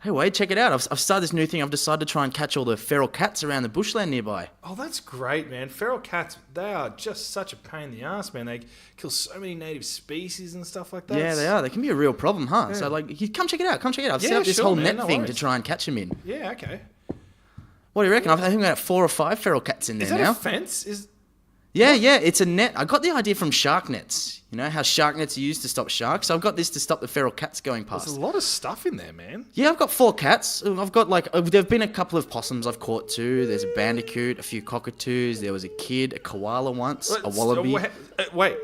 Hey Wade, check it out. I've started this new thing. I've decided to try and catch all the feral cats around the bushland nearby. Oh, that's great, man. Feral cats, they are just such a pain in the ass, man. They kill so many native species and stuff like that. Yeah, they are. They can be a real problem, huh? Yeah. So, come check it out. Come check it out. I've set Yeah, up this sure, whole man, net no thing worries. to try and catch them in. Yeah, okay. What do you reckon? I think we've got 4 or 5 feral cats in there Is that now. a fence? Yeah, it's a net. I got the idea from shark nets. You know how shark nets are used to stop sharks? So I've got this to stop the feral cats going past. There's a lot of stuff in there, man. Yeah, I've got 4 cats. I've got there've been a couple of possums I've caught too. There's a bandicoot, a few cockatoos. There was a kid, a koala once, a wallaby. Wait,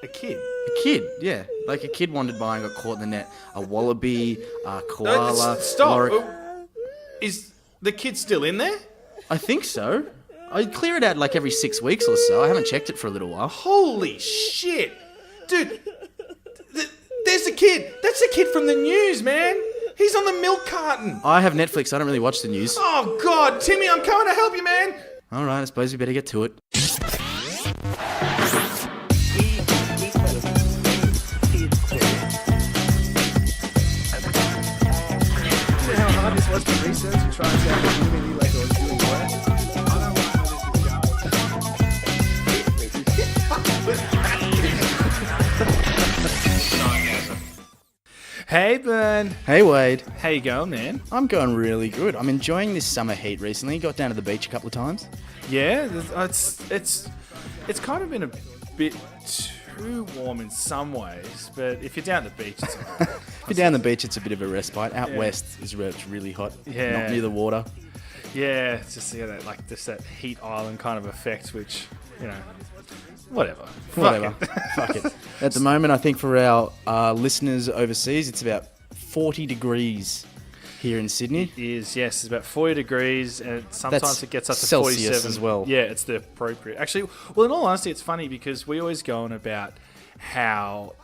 a kid? A kid, yeah. Like a kid wandered by and got caught in the net. A wallaby, a koala. Stop. Is the kid still in there? I think so. I clear it out like every 6 weeks or so. I haven't checked it for a little while. Holy shit. Dude, there's a kid. That's the kid from the news, man. He's on the milk carton. I have Netflix. I don't really watch the news. Oh, God. Timmy, I'm coming to help you, man. All right, I suppose we better get to it. How hard this was to research and try and sound genuinely like I was doing work. I don't Hey, Byrne. Hey, Wade. How you going, man? I'm going really good. I'm enjoying this summer heat recently. Got down to the beach a couple of times. Yeah, it's kind of been a bit too warm in some ways, but if you're down at the beach, it's okay. If you're down the beach, it's a bit of a respite. Out Yeah. west is where it's really hot. Yeah. Not near the water. Yeah, it's just that heat island kind of effect, which, whatever. Whatever. Fuck it. Fuck it. At the moment, I think for our listeners overseas, it's about 40 degrees here in Sydney. It is, yes. It's about 40 degrees, and sometimes That's it gets up to Celsius 47 as well. Yeah, it's the appropriate. Actually, well, in all honesty, it's funny because we always go on about how,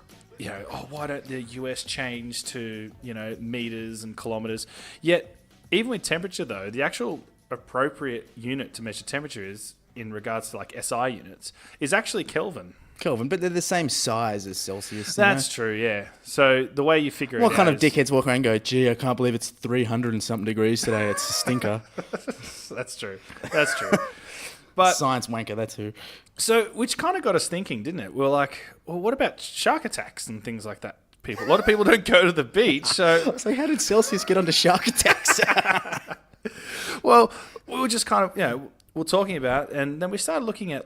why don't the US change to, meters and kilometers? Yet, even with temperature, though, the actual appropriate unit to measure temperature is, in regards to like SI units, is actually Kelvin. Kelvin, but they're the same size as Celsius. That's true, yeah. So the way you figure What it kind out of dickheads walk around and go, gee, I can't believe it's 300 and something degrees today. It's a stinker. That's true. But Science wanker, that's who. so, which kind of got us thinking, didn't it? We were like, well, what about shark attacks and things like that? A lot of people don't go to the beach, so So how did Celsius get onto shark attacks? well, we were just kind of, we're talking about, and then we started looking at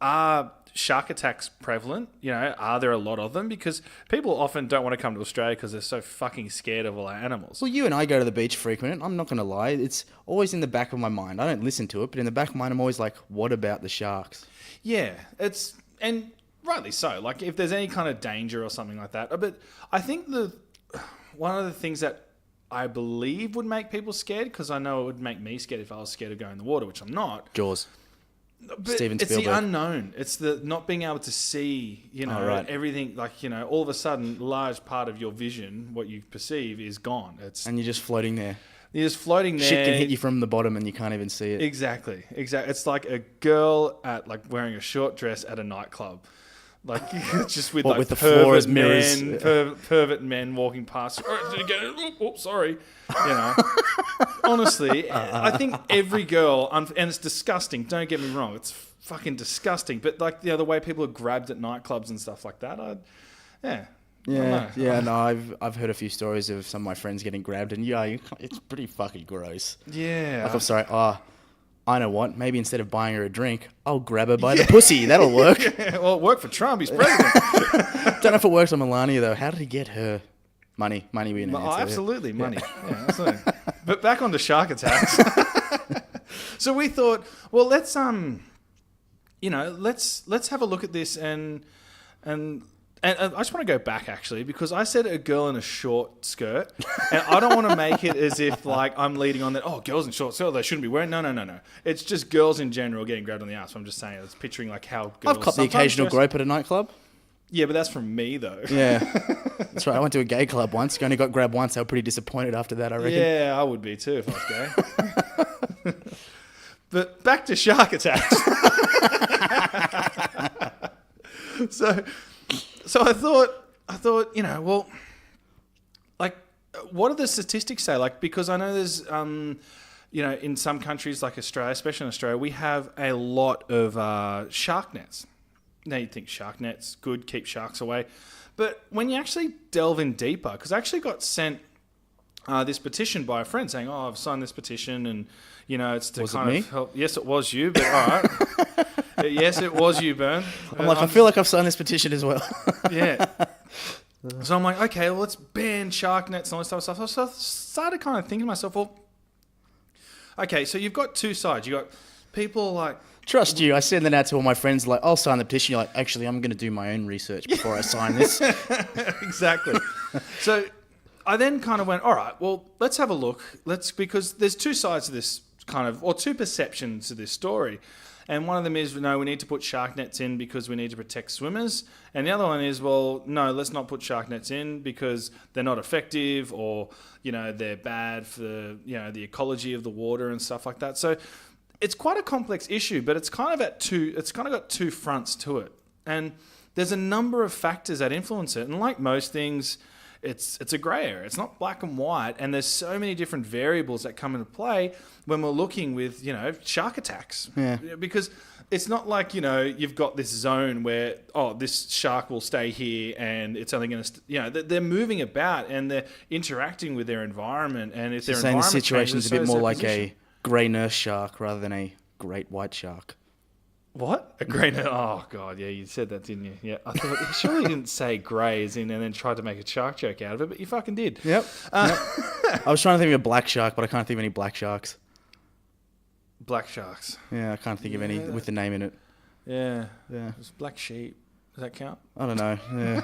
are shark attacks prevalent? Are there a lot of them? Because people often don't want to come to Australia because they're so fucking scared of all our animals. Well, you and I go to the beach frequent. I'm not going to lie. It's always in the back of my mind. I don't listen to it, but in the back of my mind, I'm always like, what about the sharks? Yeah, and rightly so. Like, if there's any kind of danger or something like that. But I think one of the things that I believe would make people scared, because I know it would make me scared if I was scared of going in the water, which I'm not. Jaws. But Steven it's Spielberg. the unknown. It's the not being able to see, right. everything. Like, all of a sudden, a large part of your vision, what you perceive, is gone. And you're just floating there. You're just floating there. Shit can hit you from the bottom and you can't even see it. Exactly. It's like a girl wearing a short dress at a nightclub. Like, just with With the floor as mirrors. pervert men walking past. Oh, did it get? Oh, sorry. Honestly, I think every girl, and it's disgusting. Don't get me wrong, it's fucking disgusting. But the way people are grabbed at nightclubs and stuff like that, I've heard a few stories of some of my friends getting grabbed, and it's pretty fucking gross. Yeah. Like, I'm sorry. I know what. Maybe instead of buying her a drink, I'll grab her by the pussy. That'll work. Well, it worked for Trump. He's president. Don't know if it works on Melania though. How did he get her money? Money being an answer. Absolutely, money. Yeah, absolutely. But back on to shark attacks. So we thought, well, let's have a look at this and I just want to go back, actually, because I said a girl in a short skirt, and I don't want to make it as if, I'm leading on that, girls in short skirts, they shouldn't be wearing... No. It's just girls in general getting grabbed on the ass. I'm just saying, it's picturing, how girls... I've copped the occasional grope at a nightclub. Yeah, but that's from me, though. Yeah. That's right. I went to a gay club once. Only got grabbed once. I was pretty disappointed after that, I reckon. Yeah, I would be, too, if I was gay. But back to shark attacks. So I thought, like, what do the statistics say? Like, because I know there's, in some countries like Australia, especially in Australia, we have a lot of shark nets. Now you'd think shark nets, good, keep sharks away. But when you actually delve in deeper, because I actually got sent this petition by a friend saying, "Oh, I've signed this petition, and it's to kind of help." Yes, it was you, but all right. Yes, it was you, Byrne. I'm like, I feel like I've signed this petition as well. Yeah. So I'm like, okay, well, let's ban shark nets and all this type of stuff. So I started kind of thinking to myself, well, okay, so you've got two sides. You got people like. Trust you. I send that out to all my friends. Like, I'll sign the petition. You're like, actually, I'm going to do my own research before I sign this. Exactly. So I then kind of went, all right, well, let's have a look. Because there's two sides to this or two perceptions to this story. And one of them is, no, we need to put shark nets in because we need to protect swimmers. And the other one is, well, no, let's not put shark nets in because they're not effective, or, they're bad for, the ecology of the water and stuff like that. So it's quite a complex issue, but it's kind of got two fronts to it. And there's a number of factors that influence it. And like most things, it's a grey area. It's not black and white. And there's so many different variables that come into play when we're looking with, shark attacks. Yeah. Because it's not like, you've got this zone where, this shark will stay here and it's only going to, they're moving about and they're interacting with their environment. And if their environment the situation's changes, a bit so more is like their a grey nurse shark rather than a great white shark. What? A grey nurse? Oh, God, yeah, you said that, didn't you? Yeah, I thought, surely you didn't say grey as in and then tried to make a shark joke out of it, but you fucking did. Yep. I was trying to think of a black shark, but I can't think of any black sharks. Black sharks. Yeah, I can't think of any with the name in it. Yeah. Yeah. It's black sheep. Does that count? I don't know. Yeah.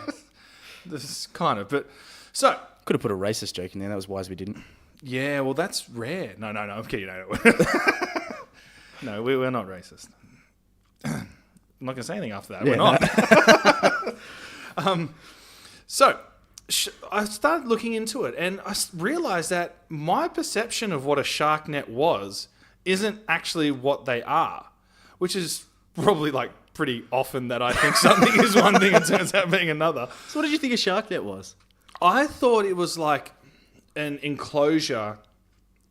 This is kind of, but... So... Could have put a racist joke in there. That was wise we didn't. Yeah, well, that's rare. No, I'm kidding. No, no, we're not racist. I'm not going to say anything after that. Yeah, we're not. So, I started looking into it, and I realized that my perception of what a shark net was isn't actually what they are, which is probably like pretty often that I think something is one thing and turns out being another. So what did you think a shark net was? I thought it was like an enclosure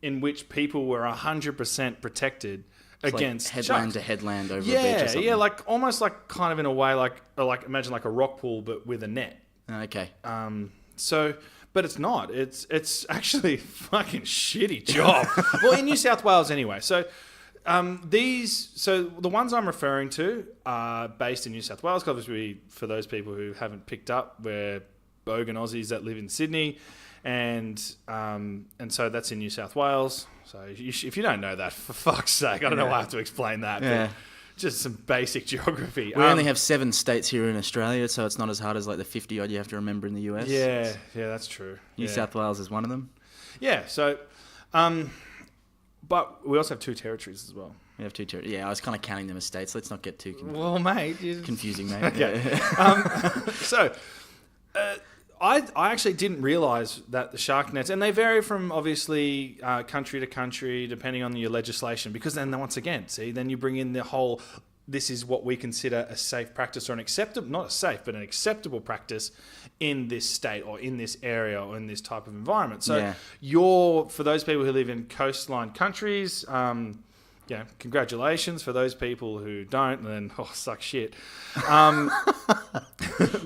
in which people were 100% protected against like headland sharks. to headland over a beach or something. Yeah, like almost like kind of in a way like imagine like a rock pool but with a net. Okay. But it's not. It's actually a fucking shitty job. Well, in New South Wales anyway. So the ones I'm referring to are based in New South Wales. Obviously, for those people who haven't picked up, we're bogan Aussies that live in Sydney. And so that's in New South Wales. So if you don't know that, for fuck's sake, I don't know why I have to explain that. Yeah. But just some basic geography. We only have 7 states here in Australia, so it's not as hard as like the 50 odd you have to remember in the US. Yeah, that's true. New South Wales is one of them. Yeah. So, but we also have 2 territories as well. We have 2 territories. Yeah, I was kind of counting them as states. Let's not get too Well, mate, confusing, mate. Okay. Yeah. I actually didn't realise that the shark nets, and they vary from obviously country to country depending on your legislation, because then once again, then you bring in the whole, this is what we consider a safe practice or an acceptable, not a safe, but an acceptable practice in this state or in this area or in this type of environment. So for those people who live in coastline countries, congratulations. For those people who don't, then suck shit.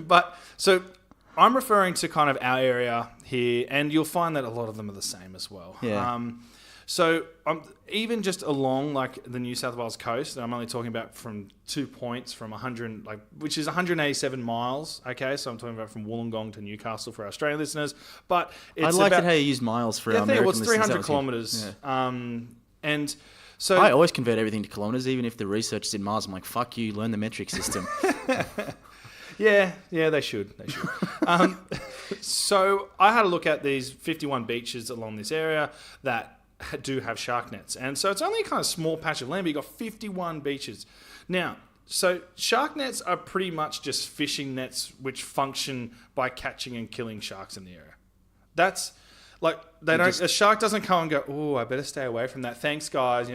But so I'm referring to kind of our area here, and you'll find that a lot of them are the same as well. Yeah. So even just along like the New South Wales coast, and I'm only talking about from 2 points from 100, which is 187 miles. Okay, so I'm talking about from Wollongong to Newcastle for our Australian listeners. But it's I like how you use miles for our American listeners. It's 300 kilometres. Yeah. And so I always convert everything to kilometres, even if the research is in miles. I'm like, fuck you, learn the metric system. Yeah, they should. So I had a look at these 51 beaches along this area that do have shark nets. And so it's only a kind of small patch of land, but you've got 51 beaches. Now, so shark nets are pretty much just fishing nets which function by catching and killing sharks in the area. That's Like a shark doesn't come and go, oh, I better stay away from that. Thanks, guys.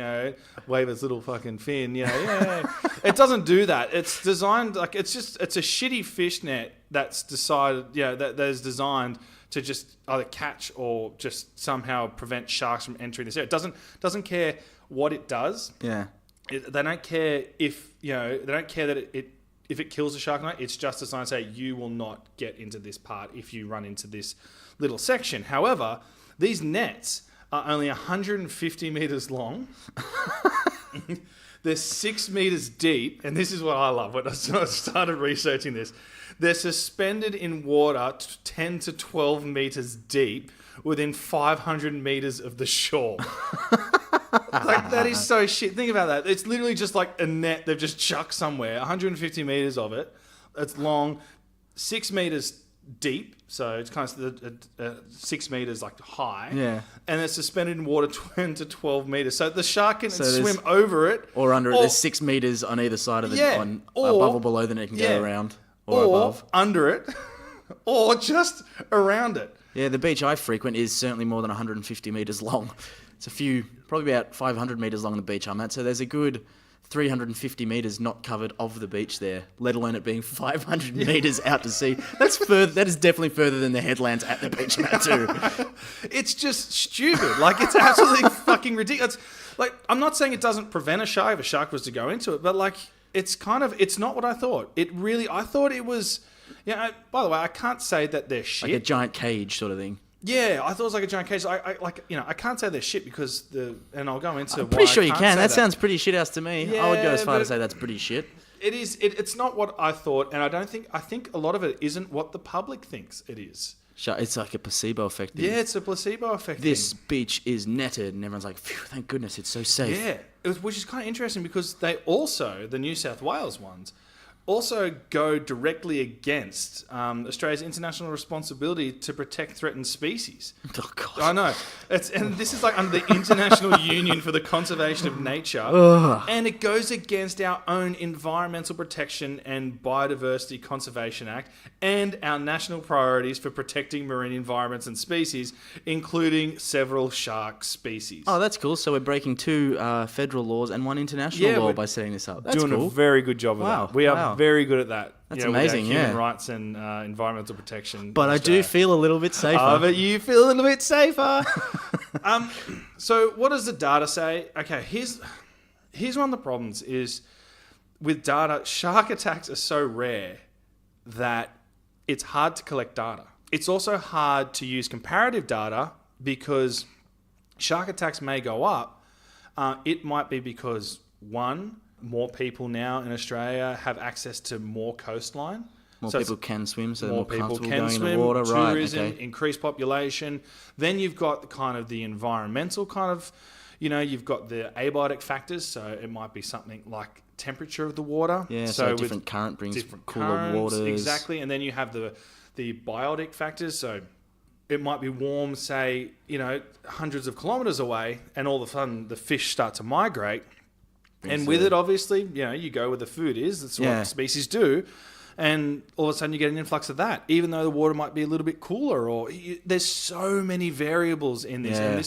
Wave its little fucking fin. Yeah. It doesn't do that. It's designed like it's a shitty fish net that's decided, that is designed to just either catch or just somehow prevent sharks from entering this area. It doesn't care what it does. Yeah. They don't care if that if it kills a shark or not. It's just designed to say you will not get into this part if you run into this little section. However, these nets are only 150 meters long. They're 6 meters deep, and this is what I love. When I started researching this, they're suspended in water 10 to 12 meters deep within 500 meters of the shore. Like, that is so shit. Think about that. It's literally just like a net they've just chucked somewhere. 150 meters of it. It's long, 6 meters deep, so it's kind of 6 meters like high. Yeah. And it's suspended in water 10 to 12 meters. So the shark can swim over it or under it. There's 6 meters on either side of the above or below the net can go around or above. Under it or just around it. Yeah, the beach I frequent is certainly more than 150 meters long. It's probably about 500 meters long on the beach I'm at. So there's a good 350 meters not covered of the beach there, let alone it being 500 meters out to sea. That is definitely further than the headlands at the beach I'm at too. It's just stupid. Like, it's absolutely fucking ridiculous. Like, I'm not saying it doesn't prevent a shark if a shark was to go into it, but like, it's not what I thought. I thought it was, by the way, I can't say that they're shit. Like a giant cage sort of thing. Yeah, I thought it was like a giant cage. I can't say they're shit because and I'll go into. I'm pretty sure you can. That sounds pretty shit house to me. Yeah, I would go as far to say that's pretty shit. It is. It's not what I thought, and I think a lot of it isn't what the public thinks it is. It's like a placebo effect thing. Yeah, it's a placebo effect. This beach is netted, and everyone's like, phew, thank goodness, it's so safe. Yeah, which is kind of interesting because they also, the New South Wales ones, also go directly against Australia's international responsibility to protect threatened species. Oh, God. I know. And this is like under the International Union for the Conservation of Nature. And it goes against our own Environmental Protection and Biodiversity Conservation Act and our national priorities for protecting marine environments and species, including several shark species. Oh, that's cool. So we're breaking 2 federal laws and 1 international law by setting this up. That's doing cool. a very good job of that. We are very good at that. That's amazing, with our human rights and environmental protection. But I do feel a little bit safer. But you feel a little bit safer. So what does the data say? Okay, here's one of the problems is with data, shark attacks are so rare that it's hard to collect data. It's also hard to use comparative data because shark attacks may go up. It might be because, one, more people now in Australia have access to more coastline. More people can swim, so they're more people comfortable can going swim, in the water. tourism, Right, okay. increased population. Then you've got kind of the environmental kind of, you've got the abiotic factors. So it might be something like temperature of the water. Yeah, so different current brings different cooler waters. Exactly. And then you have the biotic factors. So it might be warm, say, hundreds of kilometers away, and all of a sudden the fish start to migrate. And with it, obviously, you go where the food is. That's what species do. And all of a sudden you get an influx of that, even though the water might be a little bit cooler. Or there's so many variables in this. And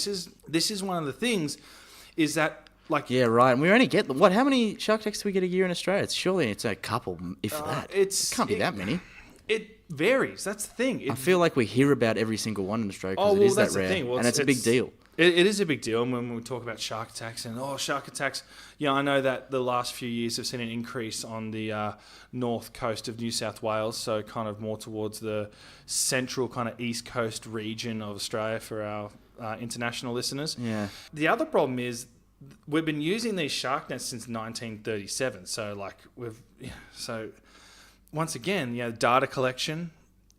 this is one of the things is that, like... Yeah, right. And we only get... How many shark attacks do we get a year in Australia? Surely it's a couple, if that. It can't be that many. It varies. That's the thing. I feel like we hear about every single one in Australia because it is that rare. And it's a big deal. It is a big deal. And when we talk about shark attacks shark attacks, I know that the last few years have seen an increase on the north coast of New South Wales, so kind of more towards the central kind of east coast region of Australia for our international listeners. Yeah. The other problem is we've been using these shark nets since 1937. So once again, data collection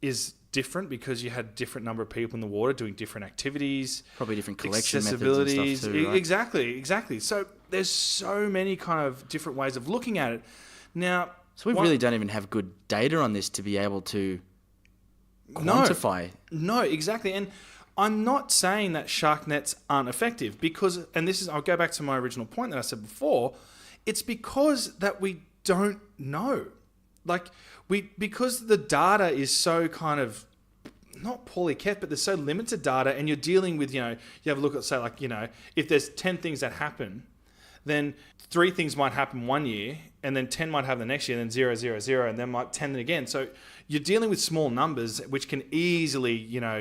is different because you had different number of people in the water doing different activities, probably different collection methods and stuff too, right? Exactly. So there's so many kind of different ways of looking at it. Now, so we really don't even have good data on this to be able to quantify. No, exactly. And I'm not saying that shark nets aren't effective because, I'll go back to my original point that I said before. It's because that we don't know. Because the data is so kind of, not poorly kept, but there's so limited data, and you're dealing with, you have a look at, say, like, if there's 10 things that happen, then 3 things might happen one year, and then 10 might happen the next year, and then 0, 0, 0, and then might 10 again. So you're dealing with small numbers, which can easily,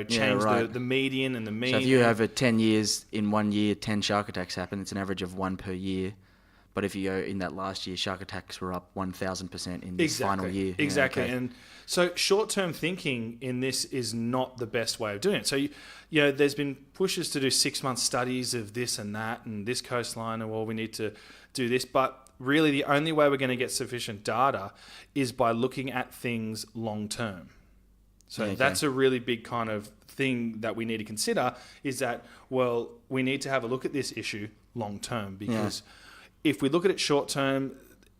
change the median and the mean. So if you have 10 years, in 1 year, 10 shark attacks happen, it's an average of 1 per year. But if you go in that last year, shark attacks were up 1,000% in this final year. Exactly. Yeah, okay. And so short-term thinking in this is not the best way of doing it. So, there's been pushes to do 6-month studies of this and that and this coastline, and, well, we need to do this. But really the only way we're going to get sufficient data is by looking at things long-term. So that's a really big kind of thing that we need to consider, is that, well, we need to have a look at this issue long-term, because if we look at it short-term,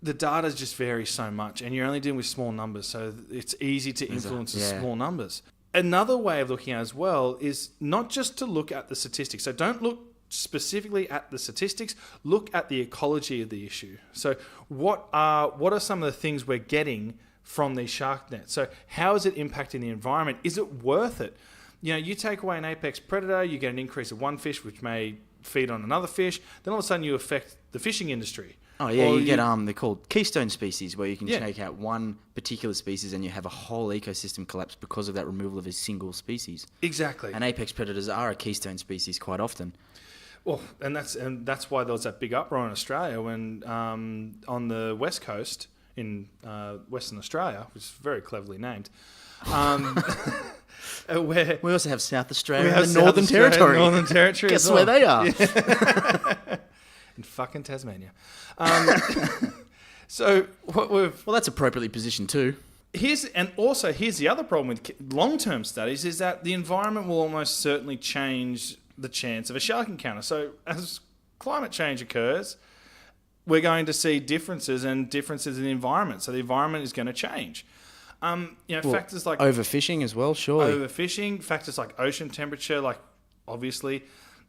the data just varies so much, and you're only dealing with small numbers, so it's easy to influence the small numbers. Another way of looking at it as well is not just to look at the statistics. So don't look specifically at the statistics, look at the ecology of the issue. So what are some of the things we're getting from these shark nets? So how is it impacting the environment? Is it worth it? You take away an apex predator, you get an increase of one fish, which may feed on another fish, then all of a sudden you affect the fishing industry. Oh yeah, you get they're called keystone species, where you can take out one particular species and you have a whole ecosystem collapse because of that removal of a single species. Exactly. And apex predators are a keystone species quite often. Well, and that's why there was that big uproar in Australia when on the west coast in Western Australia, which is very cleverly named. Where we also have South Australia we have and the Northern Territory. Northern Territory. Guess as well. where they are? In fucking Tasmania. So well, that's appropriately positioned too. Here's the other problem with long-term studies, is that the environment will almost certainly change the chance of a shark encounter. So as climate change occurs, we're going to see differences in the environment. So the environment is going to change. Factors like overfishing as well, surely. Overfishing, factors like ocean temperature, like obviously,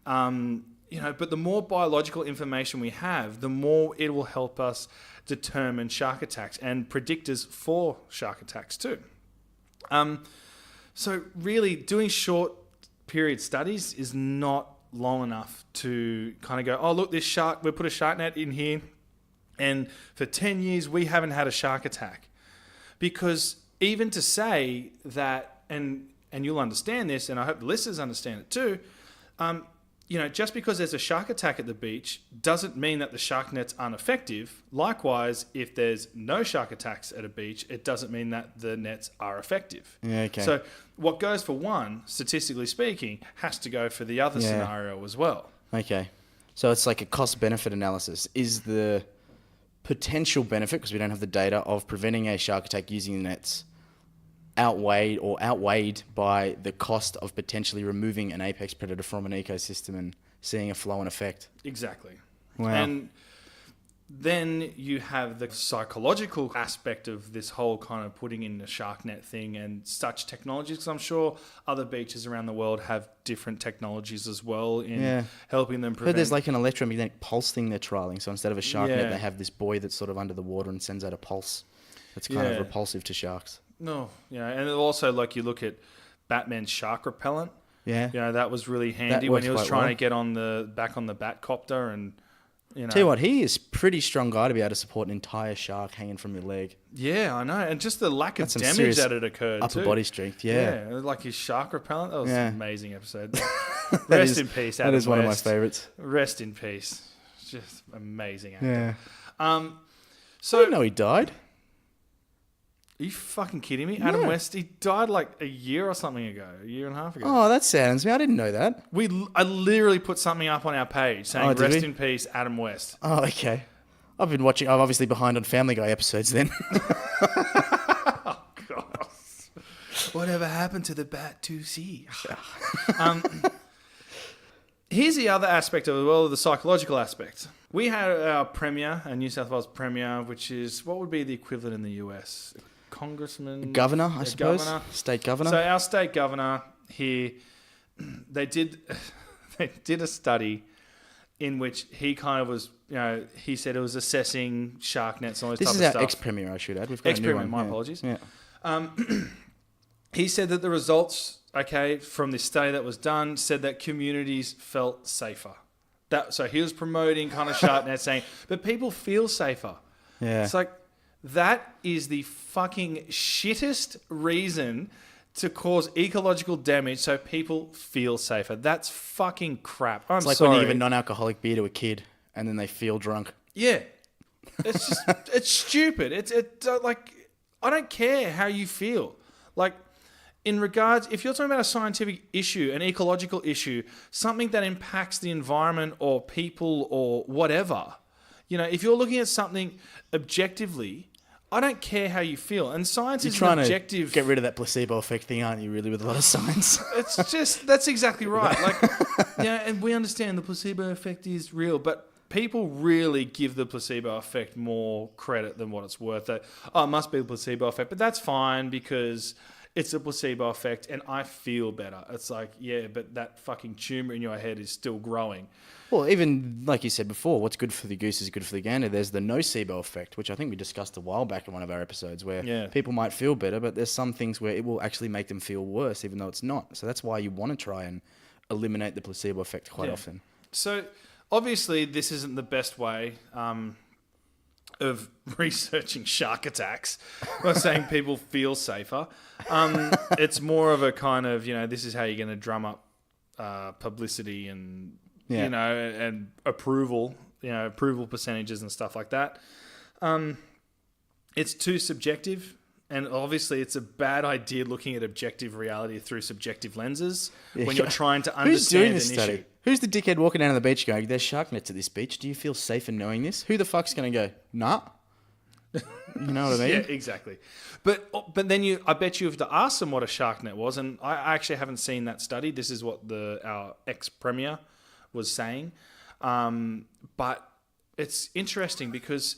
but the more biological information we have, the more it will help us determine shark attacks and predictors for shark attacks too. So really, doing short period studies is not long enough to kind of go, oh look, this shark, we put a shark net in here, and for 10 years we haven't had a shark attack. Because even to say that, and you'll understand this, and I hope the listeners understand it too, just because there's a shark attack at the beach doesn't mean that the shark nets aren't effective. Likewise, if there's no shark attacks at a beach, it doesn't mean that the nets are effective. Yeah, okay. So what goes for one, statistically speaking, has to go for the other scenario as well. Okay. So it's like a cost-benefit analysis. Is the potential benefit, because we don't have the data, of preventing a shark attack using the nets outweighed by the cost of potentially removing an apex predator from an ecosystem and seeing a flow-on effect? Exactly. Wow. And then you have the psychological aspect of this whole kind of putting in the shark net thing and such technologies, because I'm sure other beaches around the world have different technologies as well in helping them prevent. But there's like an electromagnetic pulse thing they're trialing. So instead of a shark net, they have this buoy that's sort of under the water and sends out a pulse that's kind of repulsive to sharks. No, and also like you look at Batman's shark repellent. Yeah, that was really handy when he was trying to get back on the Batcopter, and Tell you what, he is a pretty strong guy to be able to support an entire shark hanging from your leg. Yeah, I know, and just the lack of damage that it occurred. Upper body strength, like his shark repellent. That was an amazing episode. Rest in peace, Adam West. That is one of my favourites. Rest in peace. Just amazing actor. Yeah. I didn't know he died. Are you fucking kidding me? Adam West, he died like a year or something ago, a year and a half ago. Oh, that saddens me. I didn't know that. I literally put something up on our page saying, rest in peace, Adam West. Oh, okay. I'm obviously behind on Family Guy episodes then. Oh, God. Whatever happened to the Bat 2C? Here's the other aspect of it, the psychological aspect. We had our Premier, our New South Wales Premier, which is, what would be the equivalent in the US? Congressman? Governor, I suppose. Governor. State governor. So our state governor here, they did a study in which he kind of was, he said it was assessing shark nets and all this type of stuff. This is our ex-premier, I should add. We've got a new one. My apologies. Yeah. He said that the results okay, from this study that was done, said that communities felt safer. So he was promoting kind of shark nets, saying, but people feel safer. Yeah. It's like, that is the fucking shittest reason to cause ecological damage so people feel safer. That's fucking crap. I'm It's like sorry. when you give a non-alcoholic beer to a kid and then they feel drunk. Yeah. It's just, it's stupid. It's like, I don't care how you feel. Like, in regards, if you're talking about a scientific issue, an ecological issue, something that impacts the environment or people or whatever, if you're looking at something objectively, I don't care how you feel. And science You're is trying an objective. to get rid of that placebo effect thing, aren't you, really, with a lot of science? It's just, that's exactly right. Like, and we understand the placebo effect is real, but people really give the placebo effect more credit than what it's worth. That, it must be the placebo effect, but that's fine because it's a placebo effect and I feel better. It's like, yeah, but that fucking tumor in your head is still growing. Well, even like you said before, what's good for the goose is good for the gander. There's the nocebo effect, which I think we discussed a while back in one of our episodes, where people might feel better, but there's some things where it will actually make them feel worse, even though it's not. So that's why you want to try and eliminate the placebo effect quite often. So obviously this isn't the best way of researching shark attacks by saying people feel safer. It's more of a kind of, this is how you're going to drum up publicity and and approval percentages and stuff like that. It's too subjective, and obviously it's a bad idea looking at objective reality through subjective lenses when you're trying to understand Who's doing this an study? issue. Who's the dickhead walking down to the beach going, there's shark nets at this beach. Do you feel safe in knowing this? Who the fuck's going to go, nah? You know what I mean? Yeah, exactly. But then I bet you have to ask them what a shark net was, and I actually haven't seen that study. This is what our ex-premier was saying. But it's interesting because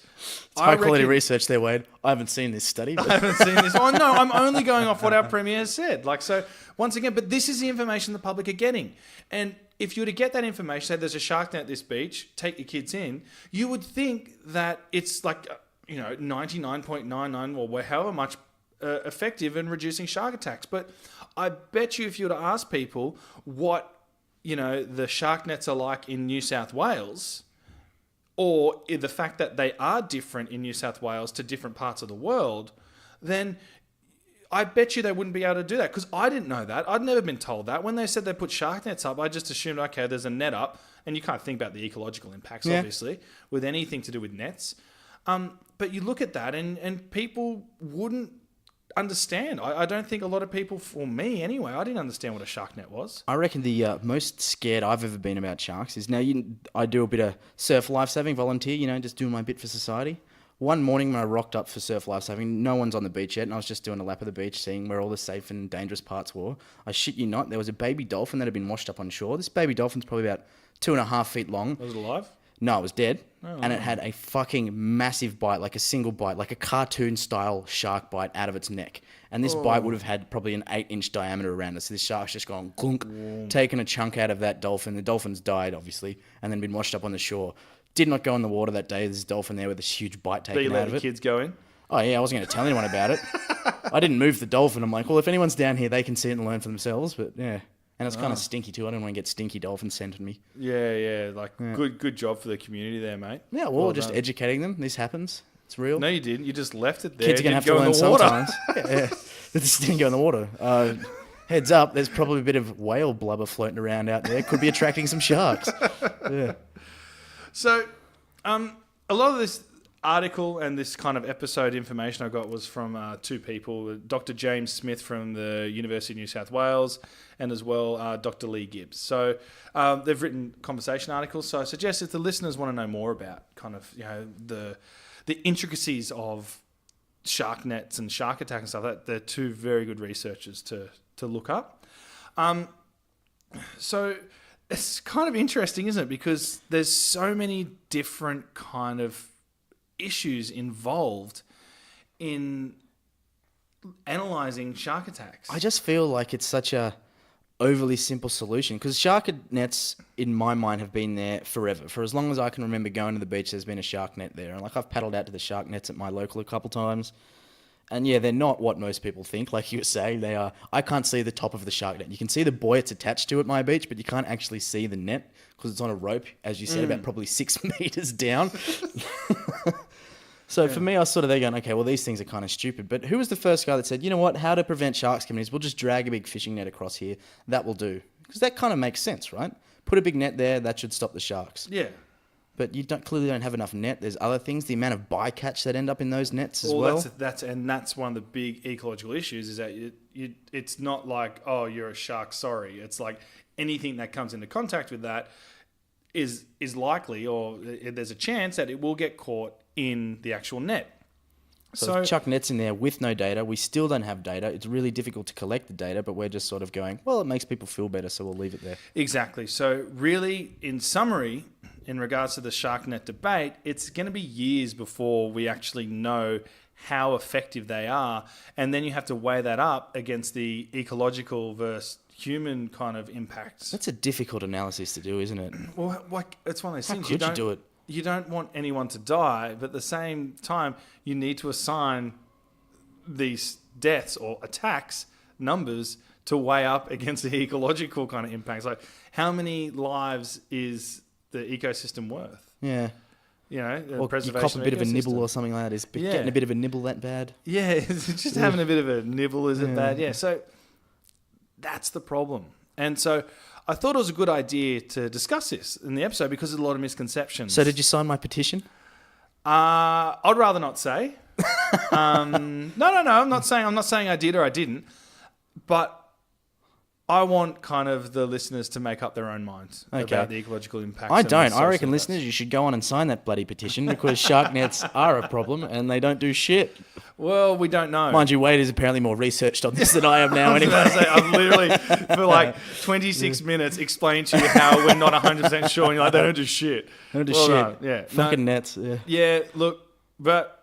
It's high quality research there, Wade. I haven't seen this study. I haven't seen this. Oh no, I'm only going off what our premier has said. Like, so once again, but this is the information the public are getting. And if you were to get that information, say there's a shark net at this beach, take your kids in, you would think that it's like 99.99 or however much effective in reducing shark attacks. But I bet you if you were to ask people what the shark nets are like in New South Wales, or the fact that they are different in New South Wales to different parts of the world, then I bet you they wouldn't be able to do that, because I didn't know that. I'd never been told that. When they said they put shark nets up, I just assumed, okay, there's a net up, and you can't think about the ecological impacts, obviously, with anything to do with nets. But you look at that, and people wouldn't understand. I don't think a lot of people, for me anyway, I didn't understand what a shark net was. I reckon the most scared I've ever been about sharks is I do a bit of surf lifesaving, volunteer, just doing my bit for society. One morning when I rocked up for surf lifesaving, no one's on the beach yet, and I was just doing a lap of the beach, seeing where all the safe and dangerous parts were. I shit you not, there was a baby dolphin that had been washed up on shore. This baby dolphin's probably about 2.5 feet long. Was it alive? No, it was dead. And it had a fucking massive bite, like a single bite, like a cartoon-style shark bite out of its neck. And this bite would have had probably an 8-inch diameter around it. So this shark's just gone glunk, taken a chunk out of that dolphin. The dolphin's died, obviously, and then been washed up on the shore. Did not go in the water that day. There's this dolphin there with this huge bite taken out of it. But you let the kids go in? Oh, yeah, I wasn't going to tell anyone about it. I didn't move the dolphin. I'm like, well, if anyone's down here, they can see it and learn for themselves. But, yeah. And it's kind of stinky too. I don't want to get stinky dolphins sent to me. Yeah. Good job for the community there, mate. Yeah, well just educating them. This happens. It's real. No, you didn't. You just left it there. Kids are going to have to learn sometimes. Yeah. This didn't go in the water. Heads up, there's probably a bit of whale blubber floating around out there. Could be attracting some sharks. Yeah. So, a lot of this article and this kind of episode information I got was from two people, Dr. James Smith from the University of New South Wales, and as well Dr. Lee Gibbs. So they've written conversation articles. So I suggest if the listeners want to know more about kind of the intricacies of shark nets and shark attack and stuff, that they're two very good researchers to look up. So it's kind of interesting, isn't it? Because there's so many different kind of issues involved in analysing shark attacks. I just feel like it's such a overly simple solution, because shark nets, in my mind, have been there forever. For as long as I can remember going to the beach, there's been a shark net there. And like, I've paddled out to the shark nets at my local a couple times, And yeah, they're not what most people think. Like you were saying, they are. I can't see the top of the shark net. You can see the buoy it's attached to at my beach, but you can't actually see the net because it's on a rope, as you said, about probably 6 meters down. So for me, I was sort of there going, okay, well, these things are kind of stupid. But who was the first guy that said, you know what, how to prevent sharks coming is we'll just drag a big fishing net across here. That will do. Because that kind of makes sense, right? Put a big net there, that should stop the sharks. Yeah. But you clearly don't have enough net. There's other things. The amount of bycatch that end up in those nets as well. That's one of the big ecological issues is that it's not like, oh, you're a shark, sorry. It's like anything that comes into contact with that is likely, or there's a chance that it will get caught in the actual net. So chuck nets in there with no data. We still don't have data. It's really difficult to collect the data, but we're just sort of going, well, it makes people feel better, so we'll leave it there. Exactly. So really, in summary, in regards to the shark net debate, it's going to be years before we actually know how effective they are. And then you have to weigh that up against the ecological versus human kind of impacts. That's a difficult analysis to do, isn't it? Well, like, it's one of those things. How could you do it? You don't want anyone to die, but at the same time, you need to assign these deaths or attacks numbers to weigh up against the ecological kind of impacts. Like, how many lives is the ecosystem worth? Yeah. You know, or preservation. You cop a bit of a nibble or something like that. Is getting a bit of a nibble that bad? Yeah, just having a bit of a nibble isn't bad. Yeah, so that's the problem. And so I thought it was a good idea to discuss this in the episode because there's a lot of misconceptions. So did you sign my petition? I'd rather not say. No. I'm not saying I did or I didn't. But I want kind of the listeners to make up their own minds about the ecological impacts. I don't. I reckon listeners, you should go on and sign that bloody petition because shark nets are a problem and they don't do shit. Well, we don't know. Mind you, Wade is apparently more researched on this than I am now. Anyway, I've literally for like 26 minutes explained to you how we're not 100% sure, and you're like, they don't do shit. They don't do shit. Done. Yeah, fucking nets. Yeah. Yeah. Look, but.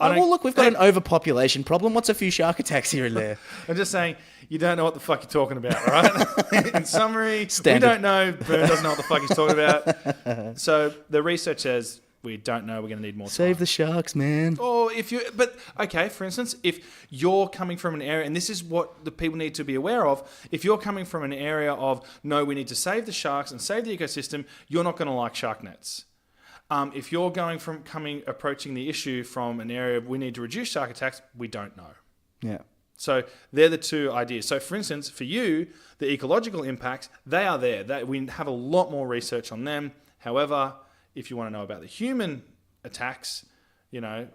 Well, look, we've got an overpopulation problem. What's a few shark attacks here and there? I'm just saying, you don't know what the fuck you're talking about, right? In summary, Standard. We don't know. Byrne doesn't know what the fuck he's talking about. So the research says we don't know. We're going to need more time. Save the sharks, man. Or for instance, if you're coming from an area, and this is what the people need to be aware of, if you're coming from an area of, no, we need to save the sharks and save the ecosystem, you're not going to like shark nets. If you're approaching the issue from an area of we need to reduce shark attacks, we don't know. Yeah. So they're the two ideas. So for instance, for you, the ecological impacts, they are there. We have a lot more research on them. However, if you want to know about the human attacks,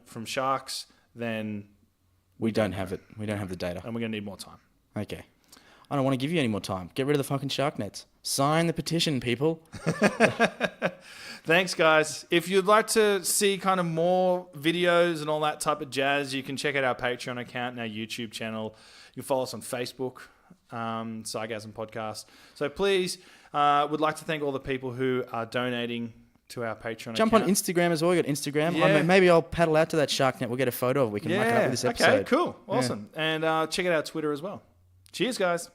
from sharks, then we don't have it. We don't have the data. And we're going to need more time. Okay. I don't want to give you any more time. Get rid of the fucking shark nets. Sign the petition, people. Thanks, guys. If you'd like to see kind of more videos and all that type of jazz, you can check out our Patreon account and our YouTube channel. You can follow us on Facebook, Sci-gasm Podcast. So please, would like to thank all the people who are donating to our Patreon Jump account. on Instagram as well. You got Instagram. Yeah. Maybe I'll paddle out to that shark net. We'll get a photo of it. We can mark it up with this episode. Okay, cool. Awesome. Yeah. And check out our Twitter as well. Cheers, guys.